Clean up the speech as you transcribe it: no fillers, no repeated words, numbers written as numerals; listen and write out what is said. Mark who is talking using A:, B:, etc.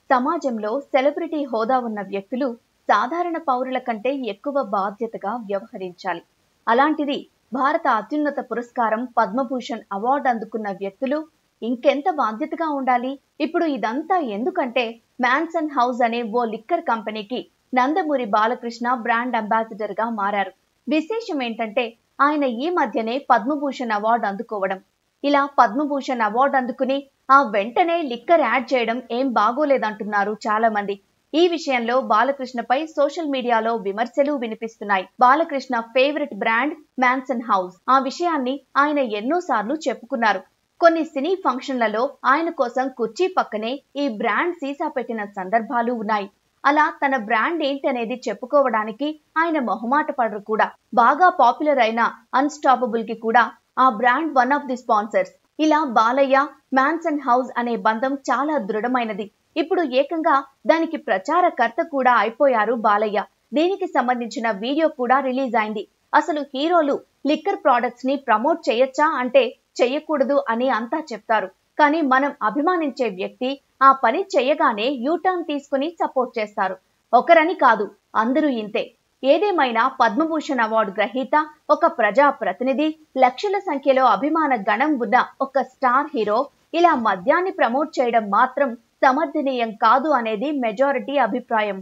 A: సమాజంలో సెలబ్రిటీ హోదా ఉన్న వ్యక్తులు సాధారణ పౌరుల కంటే ఎక్కువ బాధ్యతగా వ్యవహరించాలి. అలాంటిది భారత అత్యున్నత పురస్కారం పద్మభూషణ్ అవార్డు అందుకున్న వ్యక్తులు ఇంకెంత బాధ్యతగా ఉండాలి? ఇప్పుడు ఇదంతా ఎందుకంటే మ్యాన్సన్ హౌస్ అనే ఓ లిక్కర్ కంపెనీకి నందమూరి బాలకృష్ణ బ్రాండ్ అంబాసిడర్ గా మారారు. విశేషం ఏంటంటే ఆయన ఈ మధ్యనే పద్మభూషణ్ అవార్డు అందుకోవడం. ఇలా పద్మభూషణ్ అవార్డు అందుకుని ఆ వెంటనే లిక్కర్ యాడ్ చేయడం ఏం బాగోలేదంటున్నారు చాలా మంది. ఈ విషయంలో బాలకృష్ణపై సోషల్ మీడియాలో విమర్శలు వినిపిస్తున్నాయి. Balakrishna favourite brand mansion house. ఆ విషయాన్ని ఆయన ఎన్నోసార్లు చెప్పుకున్నారు. కొన్ని సినీ ఫంక్షన్లలో ఆయన కోసం కుర్చీ పక్కనే ఈ బ్రాండ్ సీసా పెట్టిన సందర్భాలు ఉన్నాయి. అలా తన బ్రాండ్ ఏంటనేది చెప్పుకోవడానికి ఆయన మొహమాట పడరు కూడా. బాగా పాపులర్ అయిన అన్స్టాపబుల్ కి కూడా ఆ brand one of the sponsors. ఇలా బాలయ్య మ్యాన్సన్ హౌస్ అనే బంధం చాలా దృఢమైనది. ఇప్పుడు ఏకంగా దానికి ప్రచారకర్త కూడా అయిపోయారు బాలయ్య. దీనికి సంబంధించిన వీడియో కూడా రిలీజ్ అయింది. అసలు హీరోలు లిక్కర్ ప్రొడక్ట్స్ ని ప్రమోట్ చేయొచ్చా అంటే చెయ్యకూడదు అని అంతా చెప్తారు. కానీ మనం అభిమానించే వ్యక్తి ఆ పని చేయగానే యూటర్న్ తీసుకుని సపోర్ట్ చేస్తారు. ఒకరని కాదు, అందరూ ఇంతే. ఏదేమైనా పద్మభూషణ్ అవార్డు గ్రహీత ఒక ప్రజా ప్రతినిధి, లక్షల సంఖ్యలో అభిమాన గణం ఉన్న ఒక స్టార్ హీరో ఇలా మద్యాన్ని ప్రమోట్ చేయడం మాత్రం సమర్థనీయం కాదు అనేది మెజారిటీ అభిప్రాయం.